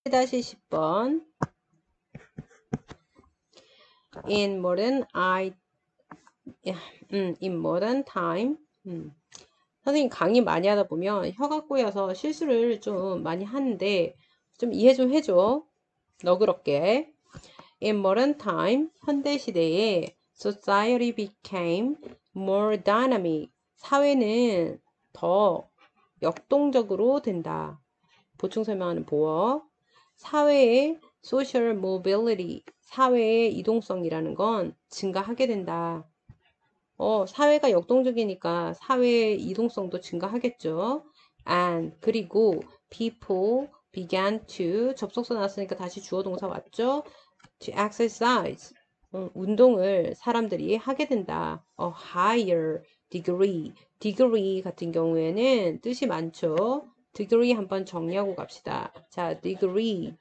10번 in modern time. 선생님 강의 많이 하다 보면 혀가 꼬여서 실수를 좀 많이 하는데 좀 이해 좀 해줘. 너그럽게. In modern time, 현대 시대에 society became more dynamic. 사회는 더 역동적으로 된다. 보충 설명하는 보어. 사회의 social mobility, 사회의 이동성이라는 건 증가하게 된다. 사회가 역동적이니까 사회의 이동성도 증가하겠죠. And 그리고 people began to 접속사 나왔으니까 다시 주어 동사 왔죠. To exercise 운동을 사람들이 하게 된다. A higher degree. degree 같은 경우에는 뜻이 많죠. degree 한번 정리하고 갑시다. 자, degree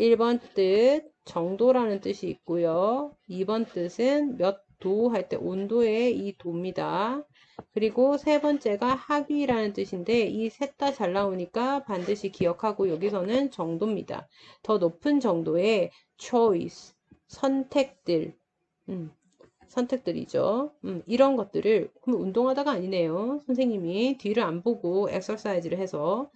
1번 뜻 정도라는 뜻이 있고요. 2번 뜻은 몇 도 할 때 온도의 이 도입니다. 그리고 세 번째가 학위라는 뜻인데 이 셋 다 잘 나오니까 반드시 기억하고 여기서는 정도입니다. 더 높은 정도의 choice, 선택들, 선택들이죠. 이런 것들을 그럼 운동하다가 아니네요. 선생님이 뒤를 안 보고 엑서사이즈를 해서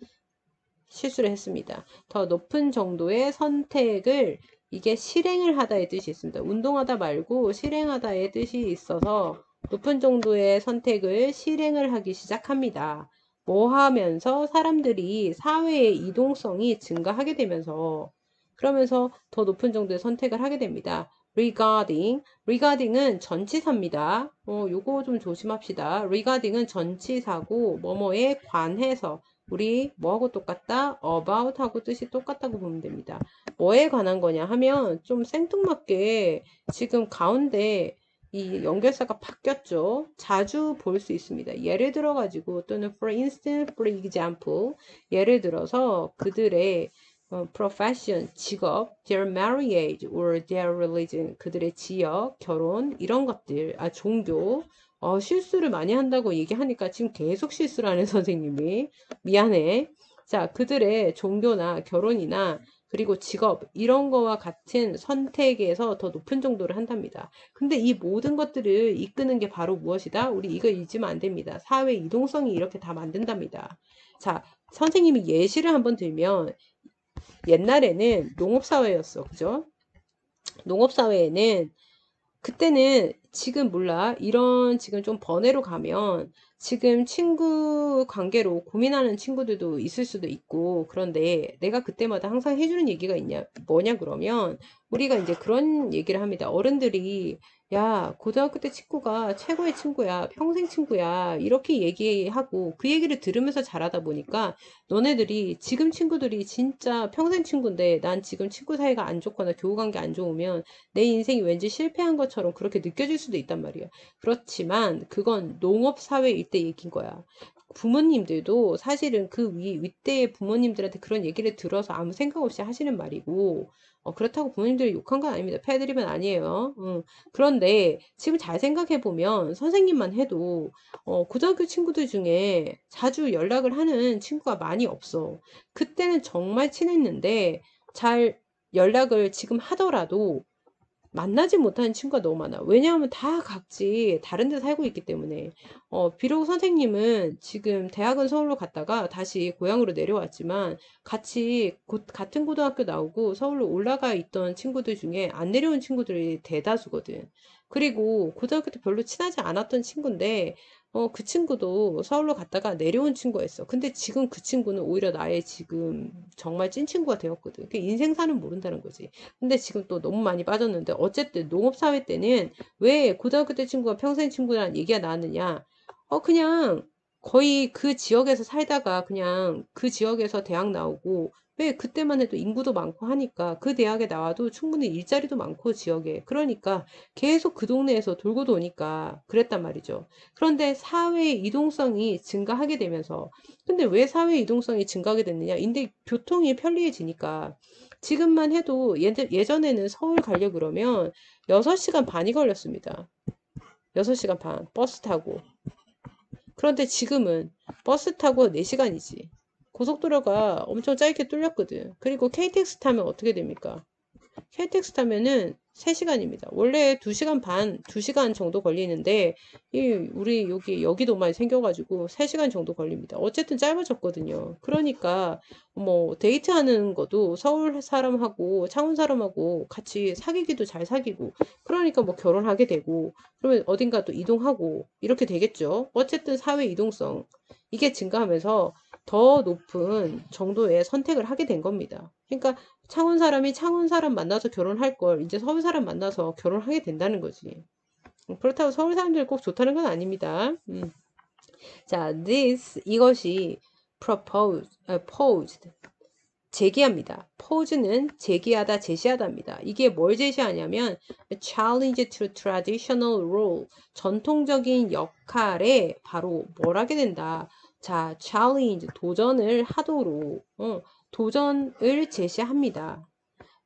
실수를 했습니다. 더 높은 정도의 선택을 이게 실행을 하다의 뜻이 있습니다. 운동하다 말고 실행하다의 뜻이 있어서 높은 정도의 선택을 실행을 하기 시작합니다. 뭐 하면서 사람들이 사회의 이동성이 증가하게 되면서 그러면서 더 높은 정도의 선택을 하게 됩니다. regarding은 전치사입니다. 요거 좀 조심합시다. regarding은 전치사고 뭐뭐에 관해서 우리 뭐하고 똑같다? about 하고 뜻이 똑같다고 보면 됩니다. 뭐에 관한 거냐 하면 좀 생뚱맞게 지금 가운데 이 연결사가 바뀌었죠. 자주 볼 수 있습니다. 예를 들어 가지고 또는 for instance, for example 예를 들어서 그들의 profession, 직업, their marriage or their religion, 그들의 지역, 결혼, 이런 것들, 종교, 실수를 많이 한다고 얘기하니까 지금 계속 실수를 하는 선생님이. 미안해. 자, 그들의 종교나 결혼이나 그리고 직업, 이런 거와 같은 선택에서 더 높은 정도를 한답니다. 근데 이 모든 것들을 이끄는 게 바로 무엇이다? 우리 이거 잊으면 안 됩니다. 사회 이동성이 이렇게 다 만든답니다. 자, 선생님이 예시를 한번 들면 옛날에는 농업사회였어. 그죠? 농업사회에는 그때는 지금 몰라. 이런 지금 좀 번외로 가면 지금 친구 관계로 고민하는 친구들도 있을 수도 있고 그런데 내가 그때마다 항상 해주는 얘기가 뭐냐 그러면 우리가 이제 그런 얘기를 합니다. 어른들이 야, 고등학교 때 친구가 최고의 친구야, 평생 친구야, 이렇게 얘기하고 그 얘기를 들으면서 자라다 보니까 너네들이 지금 친구들이 진짜 평생 친구인데 난 지금 친구 사이가 안 좋거나 교우 관계 안 좋으면 내 인생이 왠지 실패한 것처럼 그렇게 느껴질 수도 있단 말이야. 그렇지만 그건 농업사회일 때 얘기인 거야. 부모님들도 사실은 그 윗대의 부모님들한테 그런 얘기를 들어서 아무 생각 없이 하시는 말이고, 그렇다고 부모님들이 욕한 건 아닙니다. 패드립은 아니에요. 그런데 지금 잘 생각해보면 선생님만 해도, 고등학교 친구들 중에 자주 연락을 하는 친구가 많이 없어. 그때는 정말 친했는데 잘 연락을 지금 하더라도 만나지 못하는 친구가 너무 많아. 왜냐하면 다 각지 다른 데 살고 있기 때문에. 비록 선생님은 지금 대학은 서울로 갔다가 다시 고향으로 내려왔지만 같이 같은 고등학교 나오고 서울로 올라가 있던 친구들 중에 안 내려온 친구들이 대다수거든. 그리고 고등학교 때 별로 친하지 않았던 친구인데 그 친구도 서울로 갔다가 내려온 친구였어. 근데 지금 그 친구는 오히려 나의 지금 정말 찐 친구가 되었거든. 그 인생사는 모른다는 거지. 근데 지금 또 너무 많이 빠졌는데 어쨌든 농업사회 때는 왜 고등학교 때 친구가 평생 친구라는 얘기가 나왔느냐? 그냥 거의 그 지역에서 살다가 그냥 그 지역에서 대학 나오고 왜 그때만 해도 인구도 많고 하니까 그 대학에 나와도 충분히 일자리도 많고 지역에 그러니까 계속 그 동네에서 돌고 도니까 그랬단 말이죠. 그런데 사회 이동성이 증가하게 되면서 근데 왜 사회 이동성이 증가하게 됐느냐? 근데 교통이 편리해지니까 지금만 해도 예전에는 서울 가려 그러면 6시간 반이 걸렸습니다. 6시간 반 버스 타고. 그런데 지금은 버스 타고 4시간이지. 고속도로가 엄청 짧게 뚫렸거든. 그리고 KTX 타면 어떻게 됩니까? KTX 타면은 3시간입니다. 원래 2시간 반, 2시간 정도 걸리는데, 우리 여기도만 생겨가지고 3시간 정도 걸립니다. 어쨌든 짧아졌거든요. 그러니까, 뭐, 데이트하는 것도 서울 사람하고 창원 사람하고 같이 사귀기도 잘 사귀고, 그러니까 뭐 결혼하게 되고, 그러면 어딘가 또 이동하고, 이렇게 되겠죠. 어쨌든 사회 이동성, 이게 증가하면서 더 높은 정도의 선택을 하게 된 겁니다. 그러니까 창원 사람이 창원 사람 만나서 결혼할 걸 이제 서울 사람 만나서 결혼하게 된다는 거지. 그렇다고 서울 사람들이 꼭 좋다는 건 아닙니다. 자, 이것이 posed, 제기합니다. pose는 제기하다, 제시하다입니다. 이게 뭘 제시하냐면 challenge to traditional role, 전통적인 역할에 바로 뭘 하게 된다. 자, challenge, 도전을 하도록 도전을 제시합니다.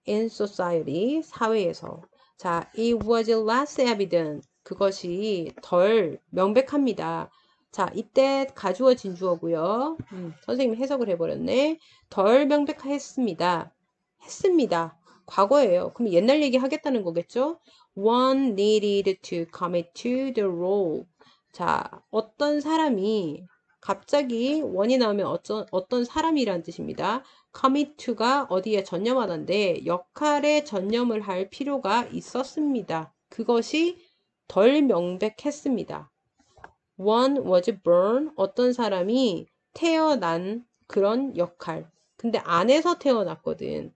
in society, 사회에서. 자, it was less evident. 그것이 덜 명백합니다. 자, 이때 가주어진 주어고요. 선생님이 해석을 해버렸네. 덜 명백했습니다. 했습니다. 과거예요. 그럼 옛날 얘기 하겠다는 거겠죠? One needed to commit to the role. 자, 어떤 사람이 갑자기 원이 나오면 어떤 사람이란 뜻입니다. commit to가 어디에 전념하다인데 역할에 전념을 할 필요가 있었습니다. 그것이 덜 명백했습니다. One was born, 어떤 사람이 태어난 그런 역할. 근데 안에서 태어났거든.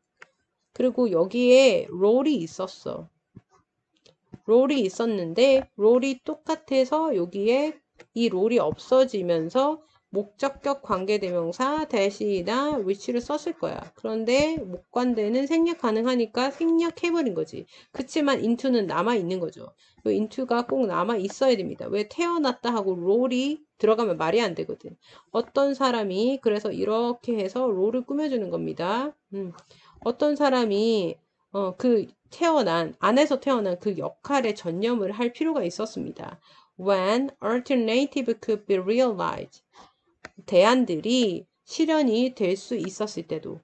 그리고 여기에 롤이 있었어. 롤이 있었는데 롤이 똑같아서 여기에 이 롤이 없어지면서 목적격 관계대명사 대시나 which를 썼을 거야. 그런데 목관대는 생략 가능하니까 생략해버린 거지. 그치만 into는 남아있는 거죠. 이 into가 꼭 남아있어야 됩니다. 왜 태어났다 하고 롤이 들어가면 말이 안 되거든. 어떤 사람이 그래서 이렇게 해서 롤을 꾸며주는 겁니다. 어떤 사람이 안에서 태어난 그 역할에 전념을 할 필요가 있었습니다. When alternative could be realized. 대안들이 실현이 될 수 있었을 때도,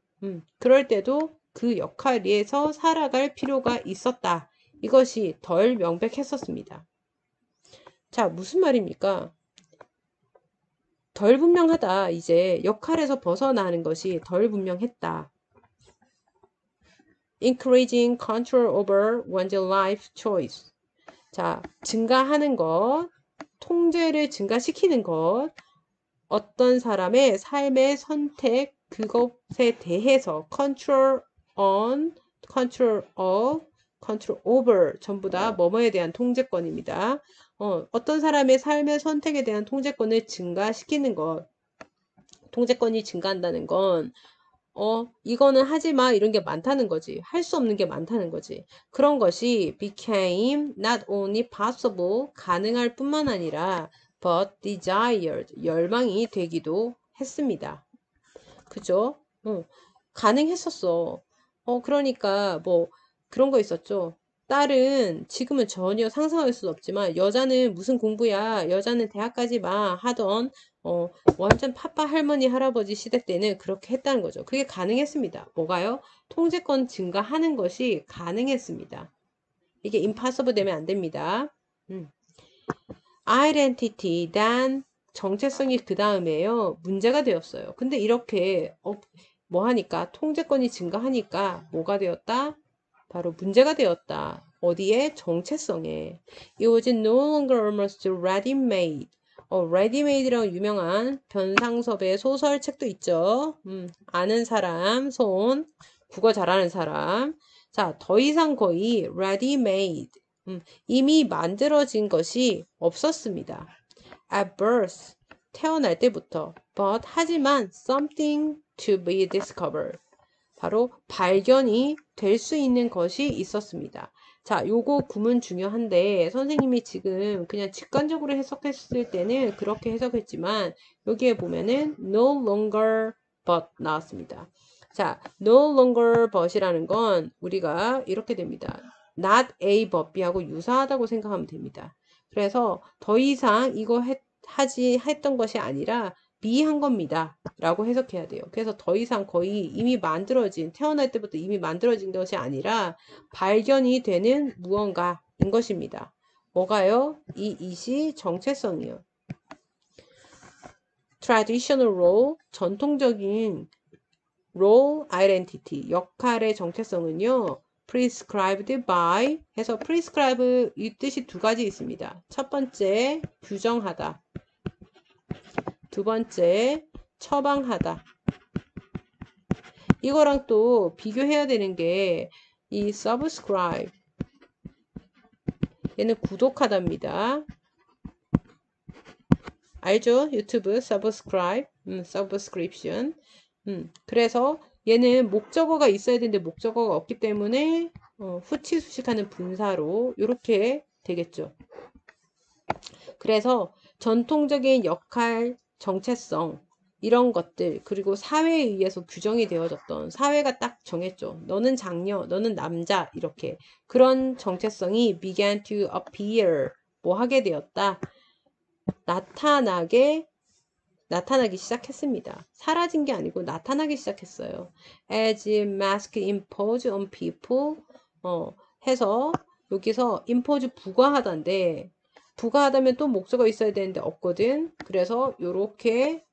그럴 때도 그 역할에서 살아갈 필요가 있었다. 이것이 덜 명백했었습니다. 자, 무슨 말입니까? 덜 분명하다. 이제 역할에서 벗어나는 것이 덜 분명했다. Increasing control over one's life choice. 자, 증가하는 것, 통제를 증가시키는 것, 어떤 사람의 삶의 선택, 그것에 대해서 control on, control of, control over 전부 다 뭐뭐에 대한 통제권입니다. 어떤 사람의 삶의 선택에 대한 통제권을 증가시키는 것, 통제권이 증가한다는 건 이거는 하지 마 이런 게 많다는 거지. 할 수 없는 게 많다는 거지. 그런 것이 became not only possible, 가능할 뿐만 아니라 but desired, 열망이 되기도 했습니다. 그죠? 가능했었어. 그러니까 뭐 그런 거 있었죠. 딸은 지금은 전혀 상상할 수 없지만 여자는 무슨 공부야, 여자는 대학까지 마 하던 완전 파파 할머니 할아버지 시대 때는 그렇게 했다는 거죠. 그게 가능했습니다. 뭐가요? 통제권 증가하는 것이 가능했습니다. 이게 impossible 되면 안 됩니다. identity, 단 정체성이 그 다음에요. 문제가 되었어요. 근데 이렇게 뭐 하니까 통제권이 증가하니까 뭐가 되었다? 바로 문제가 되었다. 어디에? 정체성에. It was no longer almost ready-made. ready-made라고 유명한 변상섭의 소설책도 있죠. 아는 사람, 국어 잘하는 사람. 자, 더 이상 거의 ready-made. 이미 만들어진 것이 없었습니다. At birth, 태어날 때부터. But, 하지만, something to be discovered. 바로 발견이 될 수 있는 것이 있었습니다. 자, 요거 구문 중요한데 선생님이 지금 그냥 직관적으로 해석했을 때는 그렇게 해석했지만 여기에 보면은 no longer but 나왔습니다. 자, no longer but이라는 건 우리가 이렇게 됩니다. not A but B하고 유사하다고 생각하면 됩니다. 그래서 더 이상 이거 했던 것이 아니라 be 한 겁니다. 라고 해석해야 돼요. 그래서 더 이상 거의 이미 만들어진, 태어날 때부터 이미 만들어진 것이 아니라 발견이 되는 무언가인 것입니다. 뭐가요? 이 it이 정체성이요. traditional role, 전통적인 role identity, 역할의 정체성은요. prescribed by 해서 prescribe 이 뜻이 두 가지 있습니다. 첫 번째, 규정하다. 두 번째, 처방하다. 이거랑 또 비교해야 되는 게 이 subscribe 얘는 구독하답니다. 알죠? 유튜브 subscribe, subscription. 그래서 얘는 목적어가 있어야 되는데 목적어가 없기 때문에 후치수식하는 분사로 이렇게 되겠죠. 그래서 전통적인 역할, 정체성 이런 것들 그리고 사회에 의해서 규정이 되어졌던 사회가 딱 정했죠. 너는 장녀, 너는 남자 이렇게 그런 정체성이 began to appear 뭐 하게 되었다. 나타나기 시작했습니다. 사라진 게 아니고 나타나기 시작했어요. As mask imposed on people 해서 여기서 impose 부과하다인데 부과하다면 또 목적어 있어야 되는데 없거든. 그래서 요렇게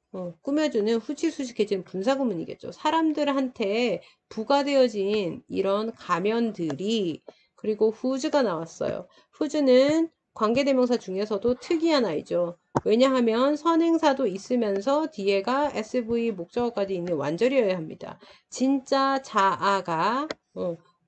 꾸며주는 후치수식해진 분사구문이겠죠. 사람들한테 부과되어진 이런 가면들이 그리고 whose가 나왔어요. whose는 관계대명사 중에서도 특이한 아이죠. 왜냐하면 선행사도 있으면서 뒤에가 SV 목적어까지 있는 완절이어야 합니다. 진짜 자아가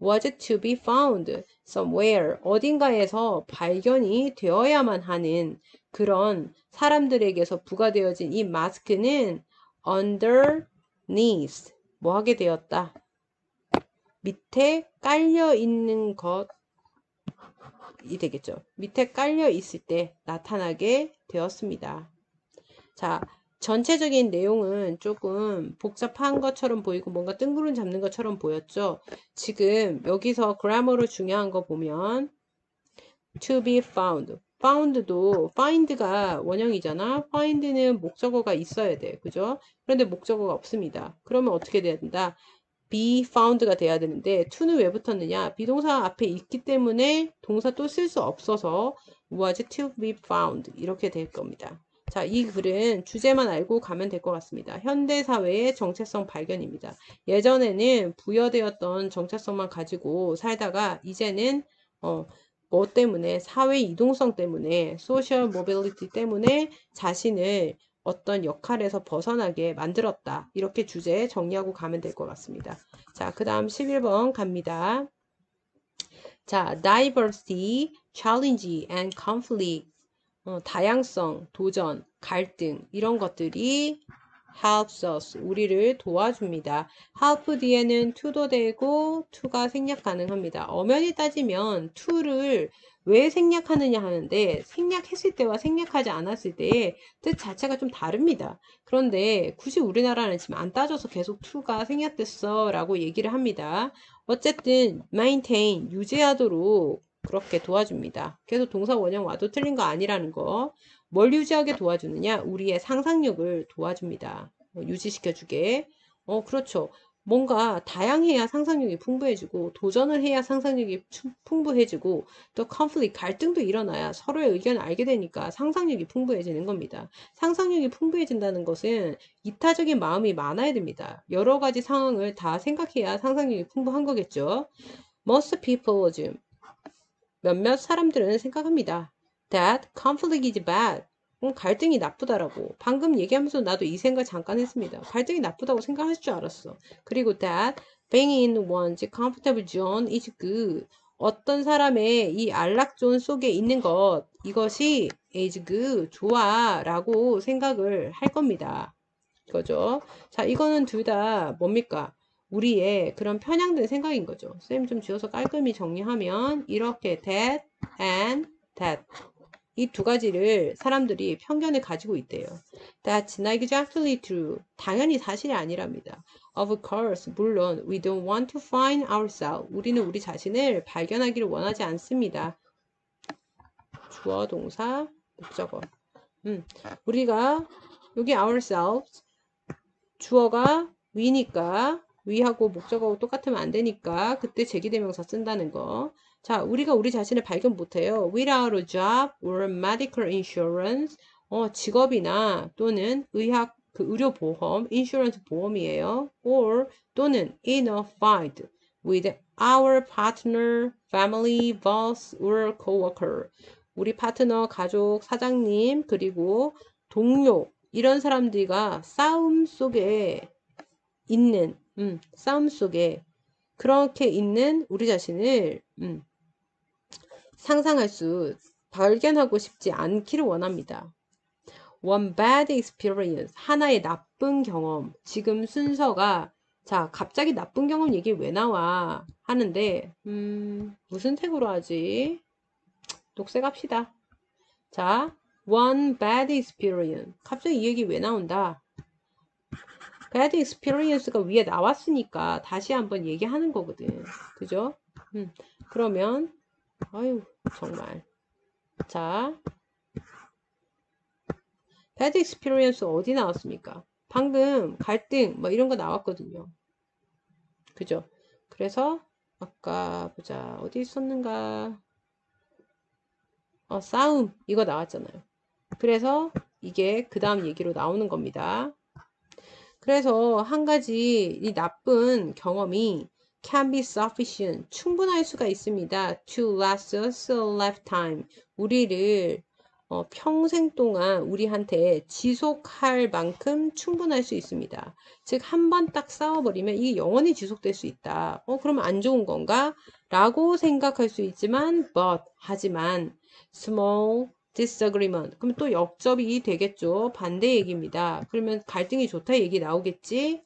was to be found somewhere 어딘가에서 발견이 되어야만 하는 그런 사람들에게서 부과되어진 이 마스크는 underneath 뭐 하게 되었다. 밑에 깔려 있는 것이 되겠죠. 밑에 깔려 있을 때 나타나게 되었습니다. 자, 전체적인 내용은 조금 복잡한 것처럼 보이고 뭔가 뜬구름 잡는 것처럼 보였죠. 지금 여기서 그래머로 중요한 거 보면 to be found. found도 find가 원형이잖아. find는 목적어가 있어야 돼. 그죠? 그런데 목적어가 없습니다. 그러면 어떻게 돼야 된다? be found가 돼야 되는데 to는 왜 붙었느냐? 비동사 앞에 있기 때문에 동사 또 쓸 수 없어서 was to be found 이렇게 될 겁니다. 자, 이 글은 주제만 알고 가면 될 것 같습니다. 현대사회의 정체성 발견입니다. 예전에는 부여되었던 정체성만 가지고 살다가 이제는 뭐 때문에 사회 이동성 때문에 소셜 모빌리티 때문에 자신을 어떤 역할에서 벗어나게 만들었다. 이렇게 주제 정리하고 가면 될 것 같습니다. 자, 그 다음 11번 갑니다. 자, diversity, challenge and conflict. 다양성, 도전, 갈등 이런 것들이 helps us, 우리를 도와줍니다. help 뒤에는 to도 되고 to가 생략 가능합니다. 엄연히 따지면 to를 왜 생략하느냐 하는데 생략했을 때와 생략하지 않았을 때의 뜻 자체가 좀 다릅니다. 그런데 굳이 우리나라는 지금 안 따져서 계속 to가 생략됐어 라고 얘기를 합니다. 어쨌든 maintain, 유지하도록 그렇게 도와줍니다. 그래서 동사 원형 와도 틀린 거 아니라는 거. 뭘 유지하게 도와주느냐? 우리의 상상력을 도와줍니다. 유지시켜주게. 그렇죠. 뭔가 다양해야 상상력이 풍부해지고 도전을 해야 상상력이 풍부해지고 또 conflict, 갈등도 일어나야 서로의 의견을 알게 되니까 상상력이 풍부해지는 겁니다. 상상력이 풍부해진다는 것은 이타적인 마음이 많아야 됩니다. 여러 가지 상황을 다 생각해야 상상력이 풍부한 거겠죠. Most people 몇몇 사람들은 생각합니다. That conflict is bad. 갈등이 나쁘다라고. 방금 얘기하면서 나도 이 생각 잠깐 했습니다. 갈등이 나쁘다고 생각할 줄 알았어. 그리고 that being in one's comfortable zone is good. 어떤 사람의 이 안락존 속에 있는 것, 이것이 is good, 좋아 라고 생각을 할 겁니다. 그죠? 자, 이거는 둘 다 뭡니까? 우리의 그런 편향된 생각인 거죠. 쌤 좀 지어서 깔끔히 정리하면 이렇게 that and that 이 두 가지를 사람들이 편견을 가지고 있대요. That's not exactly true. 당연히 사실이 아니랍니다. Of course, 물론 we don't want to find ourselves. 우리는 우리 자신을 발견하기를 원하지 않습니다. 주어, 동사, 목적어. 우리가 여기 ourselves 주어가 we니까 we하고 목적어하고 똑같으면 안 되니까 그때 제기대명사 쓴다는 거. 자, 우리가 우리 자신을 발견 못해요. without a job or medical insurance. 직업이나 또는 의학 그 의료 보험, insurance 보험이에요. or 또는 in a fight with our partner, family, boss or coworker. 우리 파트너, 가족, 사장님, 그리고 동료 이런 사람들과 싸움 속에 있는 싸움 속에 그렇게 있는 우리 자신을 발견하고 싶지 않기를 원합니다. One bad experience, 하나의 나쁜 경험. 지금 순서가 자, 갑자기 나쁜 경험 얘기 왜 나와? 하는데 무슨 색으로 하지? 녹색 합시다. 자, one bad experience. 갑자기 이 얘기 왜 나온다? bad experience가 위에 나왔으니까 다시 한번 얘기하는 거거든. 그죠? 그러면 아유 정말 자 bad experience 어디 나왔습니까? 방금 갈등 뭐 이런 거 나왔거든요. 그죠? 그래서 아까 보자 어디 있었는가 싸움 이거 나왔잖아요. 그래서 이게 그 다음 얘기로 나오는 겁니다. 그래서 한 가지 이 나쁜 경험이 can be sufficient 충분할 수가 있습니다. to last us a lifetime 우리를 평생 동안 우리한테 지속할 만큼 충분할 수 있습니다. 즉 한 번 딱 싸워버리면 이게 영원히 지속될 수 있다. 그러면 안 좋은 건가? 라고 생각할 수 있지만 하지만 small disagreement. 그럼 또 역접이 되겠죠. 반대 얘기입니다. 그러면 갈등이 좋다 얘기 나오겠지.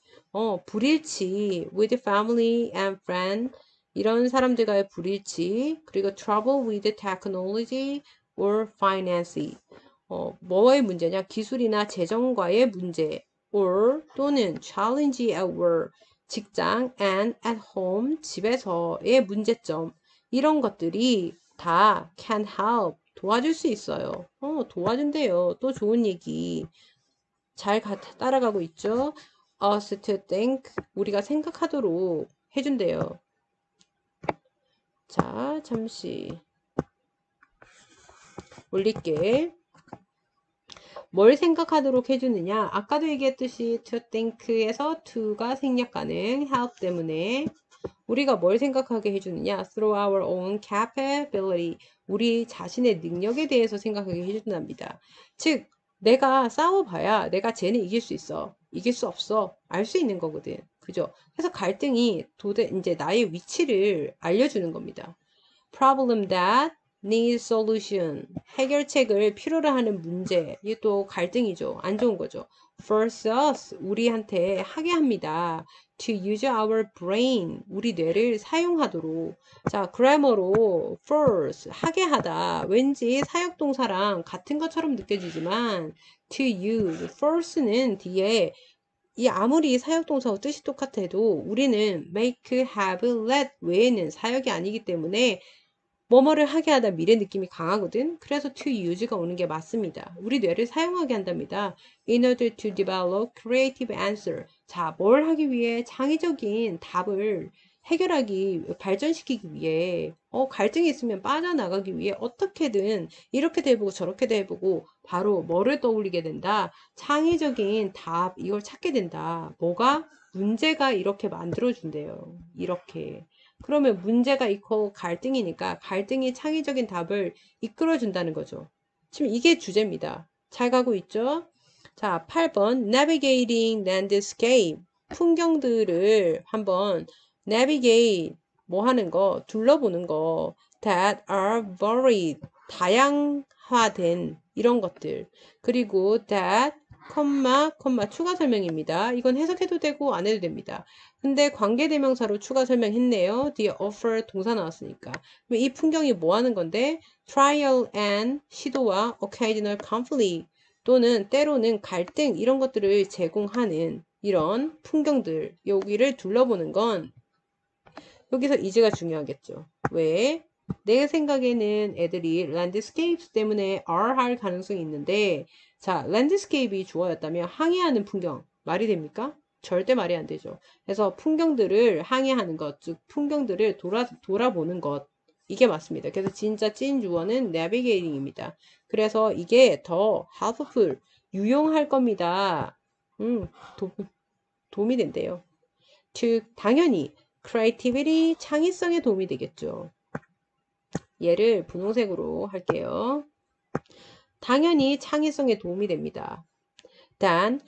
불일치 with family and friend 이런 사람들과의 불일치 그리고 trouble with technology or finance 뭐의 문제냐 기술이나 재정과의 문제 or 또는 challenge at work 직장 and at home 집에서의 문제점 이런 것들이 다 can help 도와줄 수 있어요. 도와준대요. 또 좋은 얘기. 잘 따라가고 있죠? us to think. 우리가 생각하도록 해준대요. 자, 잠시 올릴게. 뭘 생각하도록 해주느냐? 아까도 얘기했듯이 to think에서 to가 생략 가능, help 때문에 우리가 뭘 생각하게 해주느냐? through our own capability. 우리 자신의 능력에 대해서 생각하게 해준답니다. 즉, 내가 싸워봐야 내가 쟤는 이길 수 있어. 이길 수 없어. 알 수 있는 거거든. 그죠? 그래서 갈등이 이제 나의 위치를 알려주는 겁니다. problem that needs solution. 해결책을 필요로 하는 문제. 이게 또 갈등이죠. 안 좋은 거죠. force us. 우리한테 하게 합니다. to use our brain. 우리 뇌를 사용하도록. 자, grammar로 force. 하게 하다. 왠지 사역동사랑 같은 것처럼 느껴지지만 to use. force는 뒤에 이 아무리 사역동사와 뜻이 똑같아도 우리는 make, have, let 외에는 사역이 아니기 때문에 뭐뭐를 하게 하다 미래 느낌이 강하거든. 그래서 to use가 오는 게 맞습니다. 우리 뇌를 사용하게 한답니다. In order to develop creative answer. 자, 뭘 하기 위해 창의적인 답을 발전시키기 위해 갈등이 있으면 빠져나가기 위해 어떻게든 이렇게도 해보고 저렇게도 해보고 바로 뭐를 떠올리게 된다. 창의적인 답 이걸 찾게 된다. 뭐가? 문제가 이렇게 만들어준대요. 이렇게. 그러면 문제가 있고 갈등이니까 갈등이 창의적인 답을 이끌어준다는 거죠. 지금 이게 주제입니다. 잘 가고 있죠? 자, 8번 Navigating Landscape 풍경들을 한번 navigate 뭐 하는 거 둘러보는 거 that are varied 다양화된 이런 것들 그리고 that 추가 설명입니다. 이건 해석해도 되고 안 해도 됩니다. 근데 관계대명사로 추가 설명했네요. 뒤에 offer 동사 나왔으니까. 그럼 이 풍경이 뭐 하는 건데? trial and 시도와 occasional conflict 또는 때로는 갈등 이런 것들을 제공하는 이런 풍경들 여기를 둘러보는 건 여기서 이제가 중요하겠죠. 왜? 내 생각에는 애들이 landscapes 때문에 are 할 가능성이 있는데 자, 랜드스케이프이 주어였다면 항해하는 풍경 말이 됩니까? 절대 말이 안 되죠. 그래서 풍경들을 항해하는 것, 즉 풍경들을 돌아보는 것 이게 맞습니다. 그래서 진짜 찐 주어는 navigating입니다. 그래서 이게 더 helpful 유용할 겁니다. 도, 도움이 된대요. 즉 당연히 creativity 창의성에 도움이 되겠죠. 얘를 분홍색으로 할게요. 당연히 창의성에 도움이 됩니다. 단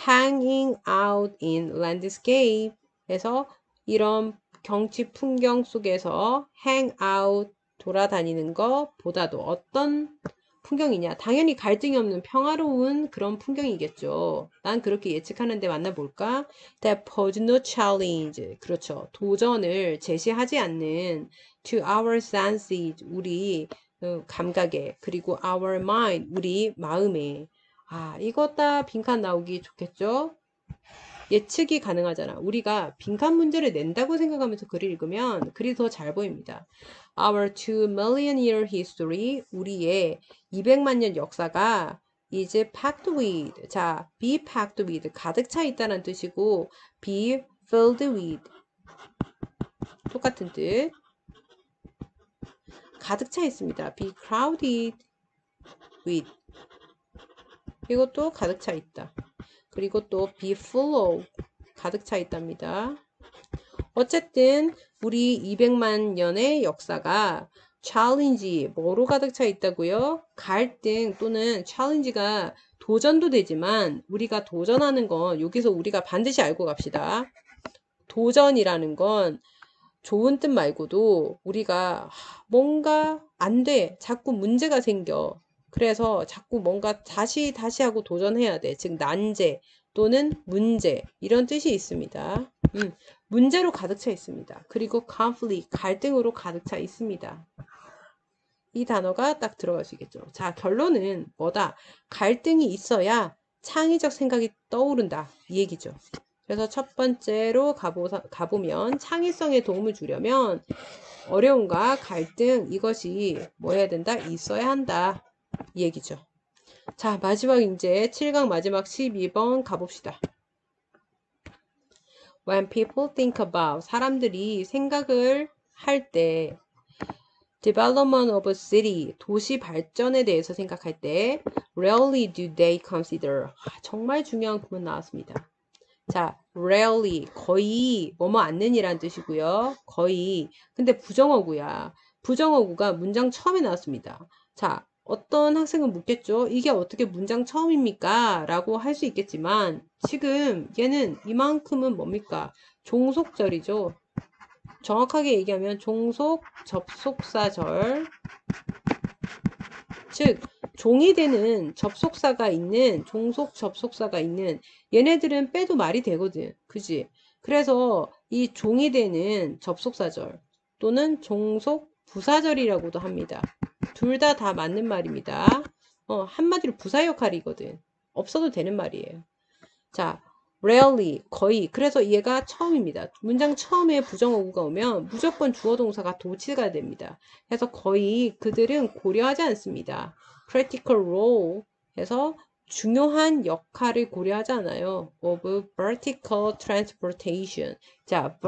hanging out in landscape 에서 이런 경치 풍경 속에서 hang out 돌아다니는 것보다도 어떤 풍경이냐? 당연히 갈등이 없는 평화로운 그런 풍경이겠죠. 난 그렇게 예측하는데 만나볼까? That pose no challenge. 그렇죠. 도전을 제시하지 않는 to our senses. 우리 감각에 그리고 our mind. 우리 마음에 아, 이거 딱 빈칸 나오기 좋겠죠? 예측이 가능하잖아. 우리가 빈칸 문제를 낸다고 생각하면서 글을 읽으면 글이 더 잘 보입니다. Our 2 million year history, 우리의 200만 년 역사가 is packed with, 자, be packed with, 가득 차 있다는 뜻이고, be filled with, 똑같은 뜻. 가득 차 있습니다. be crowded with, 이것도 가득 차 있다. 그리고 또 be full of, 가득 차 있답니다. 어쨌든 우리 200만 년의 역사가 챌린지 뭐로 가득 차 있다고요? 갈등 또는 챌린지가 도전도 되지만 우리가 도전하는 건 여기서 우리가 반드시 알고 갑시다. 도전이라는 건 좋은 뜻 말고도 우리가 뭔가 안 돼. 자꾸 문제가 생겨. 그래서 자꾸 뭔가 다시 하고 도전해야 돼. 즉 난제 또는 문제 이런 뜻이 있습니다. 문제로 가득 차 있습니다. 그리고 conflict 갈등으로 가득 차 있습니다. 이 단어가 딱 들어가시겠죠. 자, 결론은 뭐다? 갈등이 있어야 창의적 생각이 떠오른다. 이 얘기죠. 그래서 첫 번째로 가보면 창의성에 도움을 주려면 어려움과 갈등 이것이 뭐 해야 된다? 있어야 한다. 이 얘기죠. 자, 마지막 이제 7강 마지막 12번 가봅시다. When people think about 사람들이 생각을 할 때 development of a city 도시 발전에 대해서 생각할 때 rarely do they consider 정말 중요한 구문 나왔습니다. 자, rarely 거의 뭐뭐 않는이란 뜻이고요. 거의 근데 부정어구야. 부정어구가 문장 처음에 나왔습니다. 자, 어떤 학생은 묻겠죠. 이게 어떻게 문장 처음입니까? 라고 할 수 있겠지만 지금 얘는 이만큼은 뭡니까? 종속절이죠. 정확하게 얘기하면 종속 접속사절 즉 종이 되는 접속사가 있는 종속 접속사가 있는 얘네들은 빼도 말이 되거든. 그지? 그래서 이 종이 되는 접속사절 또는 종속 부사절이라고도 합니다. 둘 다 맞는 말입니다. 한마디로 부사 역할이거든. 없어도 되는 말이에요. 자, rarely 거의 그래서 얘가 처음입니다. 문장 처음에 부정어구가 오면 무조건 주어 동사가 도치가 됩니다. 그래서 거의 그들은 고려하지 않습니다. critical role 해서 중요한 역할을 고려하지 않아요. of vertical transportation. 자,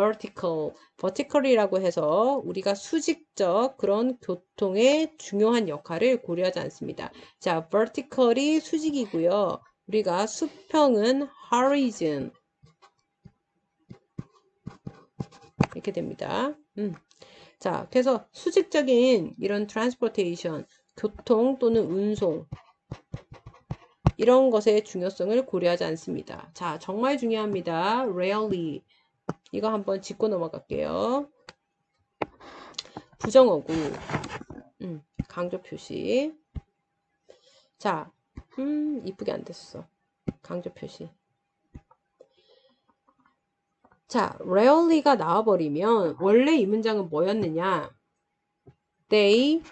vertical이라고 해서 우리가 수직적 그런 교통의 중요한 역할을 고려하지 않습니다. 자, vertical이 수직이고요. 우리가 수평은 horizon 이렇게 됩니다. 자, 그래서 수직적인 이런 transportation, 교통 또는 운송 이런 것의 중요성을 고려하지 않습니다. 자, 정말 중요합니다. rarely 이거 한번 짚고 넘어갈게요. 부정어구 강조 표시 자, 이쁘게 안 됐어. 강조 표시 자, rarely가 나와버리면 원래 이 문장은 뭐였느냐? They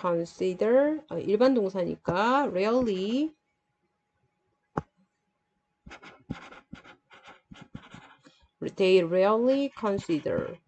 consider 일반 동사니까 rarely they rarely consider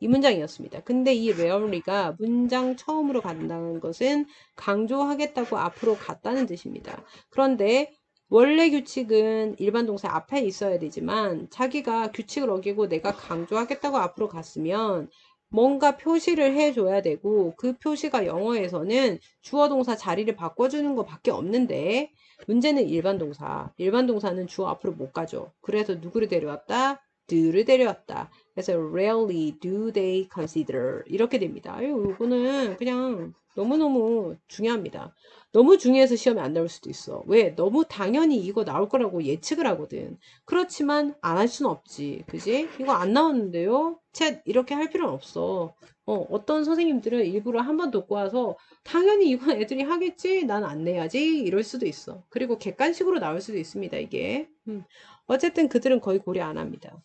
이 문장이었습니다. 근데 이 rarely가 문장 처음으로 간다는 것은 강조하겠다고 앞으로 갔다는 뜻입니다. 그런데 원래 규칙은 일반 동사 앞에 있어야 되지만 자기가 규칙을 어기고 내가 강조하겠다고 앞으로 갔으면 뭔가 표시를 해줘야 되고 그 표시가 영어에서는 주어 동사 자리를 바꿔주는 것밖에 없는데 문제는 일반 동사. 일반 동사는 주어 앞으로 못 가죠. 그래서 누구를 데려왔다? do를 데려왔다. 그래서 rarely do they consider 이렇게 됩니다. 이거는 그냥 너무너무 중요합니다. 너무 중요해서 시험에 안 나올 수도 있어. 왜? 너무 당연히 이거 나올 거라고 예측을 하거든. 그렇지만 안 할 수는 없지. 그지? 이거 안 나왔는데요? 챗 이렇게 할 필요는 없어. 어떤 선생님들은 일부러 한 번 듣고 와서 당연히 이건 애들이 하겠지? 난 안 내야지? 이럴 수도 있어. 그리고 객관식으로 나올 수도 있습니다, 이게. 어쨌든 그들은 거의 고려 안 합니다.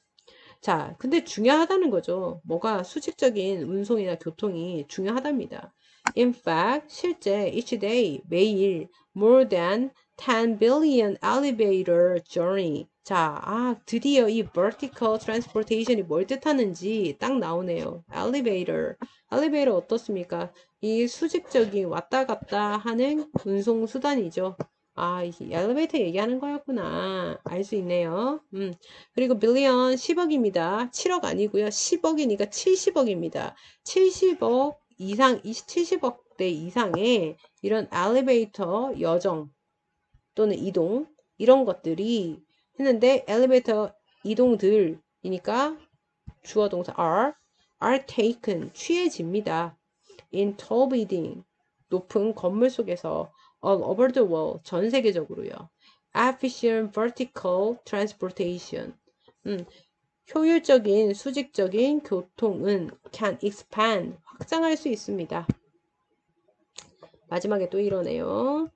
자, 근데 중요하다는 거죠. 뭐가 수직적인 운송이나 교통이 중요하답니다. In fact, 실제 each day, 매일 more than 10 billion elevator journey. 자, 드디어 이 vertical transportation이 뭘 뜻하는지 딱 나오네요. elevator. elevator 어떻습니까? 이 수직적인 왔다 갔다 하는 운송 수단이죠. 이 엘리베이터 얘기하는 거였구나. 알 수 있네요. 그리고 빌리언 10억입니다. 7억 아니고요. 10억이니까 70억입니다. 70억 이상, 70억대 이상의 이런 엘리베이터 여정 또는 이동 이런 것들이 했는데 엘리베이터 이동들이니까 주어 동사 are taken 취해집니다. in tall building 높은 건물 속에서 all over the world 전 세계적으로요. efficient vertical transportation 효율적인 수직적인 교통은 can expand 확장할 수 있습니다. 마지막에 또 이러네요.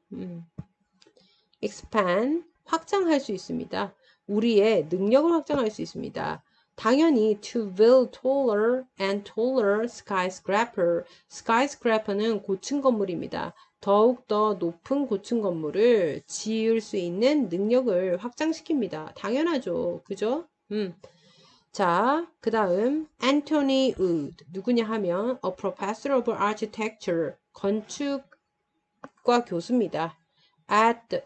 expand 확장할 수 있습니다. 우리의 능력을 확장할 수 있습니다. 당연히 to build taller and taller skyscraper. skyscraper는 고층 건물입니다. 더욱더 높은 고층 건물을 지을 수 있는 능력을 확장시킵니다. 당연하죠. 그죠? 자, 그 다음 Anthony Wood 누구냐 하면 a professor of architecture 건축과 교수입니다. at the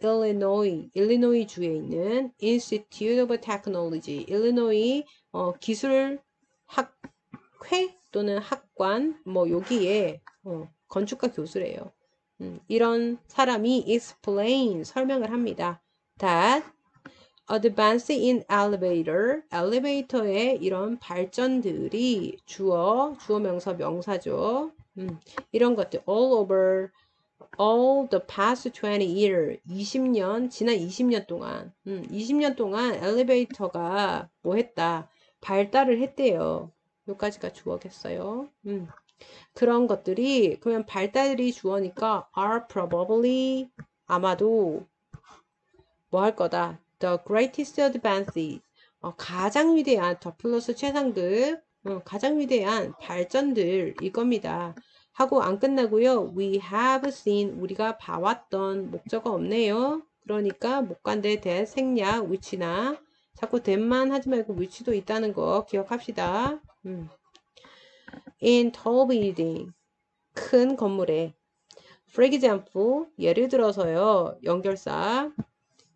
일리노이 주에 있는 Institute of Technology 일리노이 기술 학회 또는 학관 여기에 건축가 교수래요. 이런 사람이 explain 설명을 합니다. that advance in elevator 엘리베이터의 이런 발전들이 주어 명사 명사죠. 이런 것들 all over all the past 20 years 20년 지난 20년 동안 20년 동안 엘리베이터가 뭐 했다 발달을 했대요. 여기까지가 주어겠어요. 그런 것들이 그러면 발달이 주어니까 are probably 아마도 뭐 할 거다 the greatest advance 가장 위대한 더 플러스 최상급 가장 위대한 발전들 이겁니다. 하고 안 끝나고요. We have seen 우리가 봐왔던 목적어 없네요. 그러니까 목간대 대 생략 which나 자꾸 that만 하지 말고 which도 있다는 거 기억합시다. In tall building 큰 건물에 for example 예를 들어서요. 연결사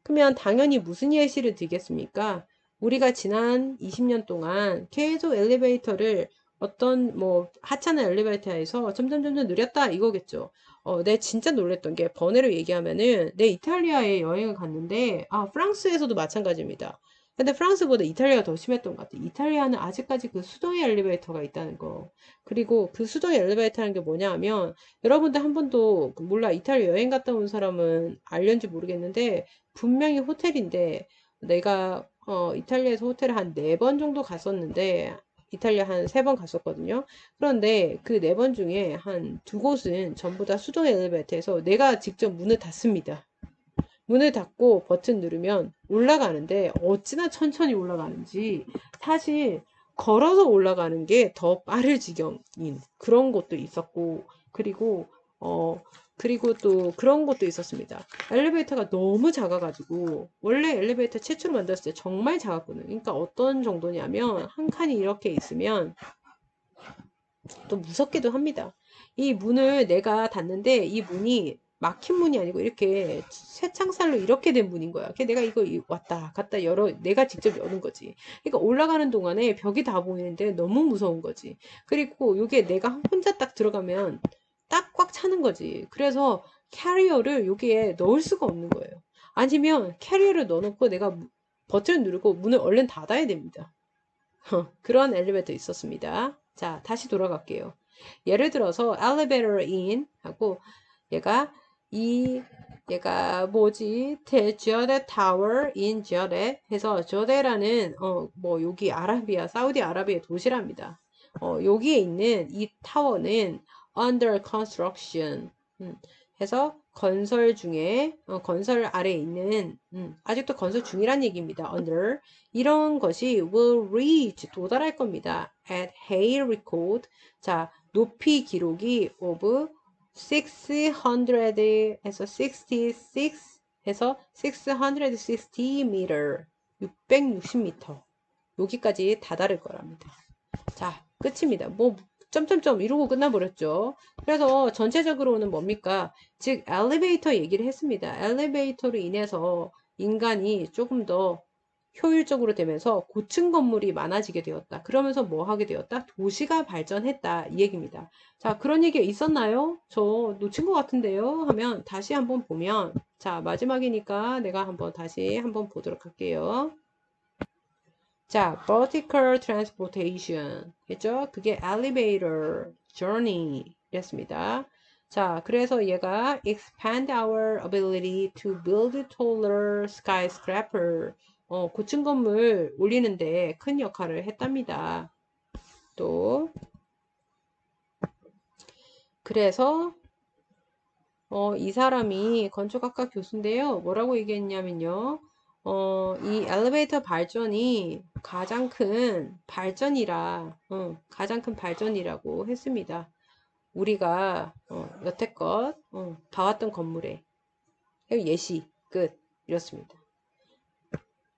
그러면 당연히 무슨 예시를 들겠습니까? 우리가 지난 20년 동안 계속 엘리베이터를 어떤 하찮은 엘리베이터에서 점점 느렸다 이거겠죠. 내 진짜 놀랬던 게 번외로 얘기하면은 내 이탈리아에 여행을 갔는데 프랑스에서도 마찬가지입니다. 근데 프랑스보다 이탈리아가 더 심했던 것 같아요. 이탈리아는 아직까지 그 수동의 엘리베이터가 있다는 거. 그리고 그 수동의 엘리베이터라는 게 뭐냐 하면 여러분들 한 번도 몰라 이탈리아 여행 갔다 온 사람은 알는지 모르겠는데 분명히 호텔인데 내가 이탈리아에서 호텔을 한 4번 정도 갔었는데 이탈리아 한 3번 갔었거든요. 그런데 그 4번 중에 한 2곳은 전부 다 수동 엘리베이터에서 내가 직접 문을 닫습니다. 문을 닫고 버튼 누르면 올라가는데 어찌나 천천히 올라가는지 사실 걸어서 올라가는 게 더 빠를 지경인 그런 것도 있었고 그리고 또 그런 것도 있었습니다. 엘리베이터가 너무 작아가지고 원래 엘리베이터 최초로 만들었을 때 정말 작았거든요. 그러니까 어떤 정도냐면 한 칸이 이렇게 있으면 또 무섭기도 합니다. 이 문을 내가 닫는데 이 문이 막힌 문이 아니고 이렇게 쇠창살로 이렇게 된 문인 거야. 그래서 내가 이거 왔다 갔다 내가 직접 여는 거지. 그러니까 올라가는 동안에 벽이 다 보이는데 너무 무서운 거지. 그리고 이게 내가 혼자 딱 들어가면 딱 꽉 차는 거지. 그래서 캐리어를 여기에 넣을 수가 없는 거예요. 아니면 캐리어를 넣어놓고 내가 버튼을 누르고 문을 얼른 닫아야 됩니다. 그런 엘리베이터 있었습니다. 자, 다시 돌아갈게요. 예를 들어서 elevator in 하고 얘가 이 얘가 뭐지? 제데 타워 in 제데 해서 제데라는 뭐 여기 아라비아 사우디 아라비아 도시랍니다. 여기에 있는 이 타워는 under construction 해서 건설 중에 건설 아래에 있는 아직도 건설 중이란 얘기입니다. under 이런 것이 will reach 도달할 겁니다. at Hay record 자 높이 기록이 of 600 해서 66 해서 660 meter 660m 여기까지 다다를 거랍니다. 자 끝입니다. 뭐 점점점 이러고 끝나버렸죠. 그래서 전체적으로는 뭡니까? 즉 엘리베이터 얘기를 했습니다. 엘리베이터로 인해서 인간이 조금 더 효율적으로 되면서 고층 건물이 많아지게 되었다. 그러면서 뭐 하게 되었다? 도시가 발전했다. 이 얘기입니다. 자, 그런 얘기가 있었나요? 저 놓친 것 같은데요? 하면 다시 한번 보면 자, 마지막이니까 내가 한번 다시 한번 보도록 할게요. 자, vertical transportation 했죠? 그게 elevator journey 였습니다. 자, 그래서 얘가 expand our ability to build taller skyscraper 고층 건물 올리는데 큰 역할을 했답니다. 또 그래서 이 사람이 건축학과 교수인데요. 뭐라고 얘기했냐면요. 이 엘리베이터 발전이 가장 큰 발전이라, 가장 큰 발전이라고 했습니다. 우리가 여태껏 봐왔던 건물에 예시 끝 이렇습니다.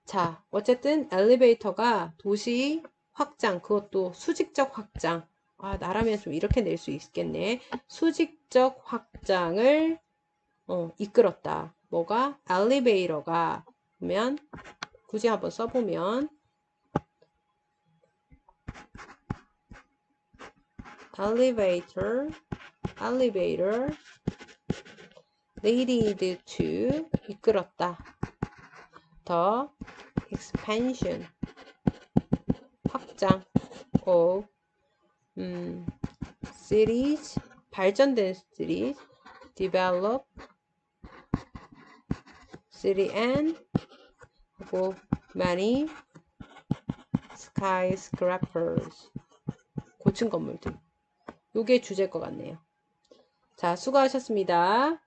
자, 어쨌든 엘리베이터가 도시 확장, 그것도 수직적 확장. 아, 나라면 좀 이렇게 낼 수 있겠네. 수직적 확장을 이끌었다. 뭐가? 엘리베이터가 보면 굳이 한번 써보면 elevator leaded to 이끌었다. the expansion 확장 of cities 발전된 cities develop city and 하고 many skyscrapers 고층 건물들 요게 주제일 것 같네요. 자, 수고하셨습니다.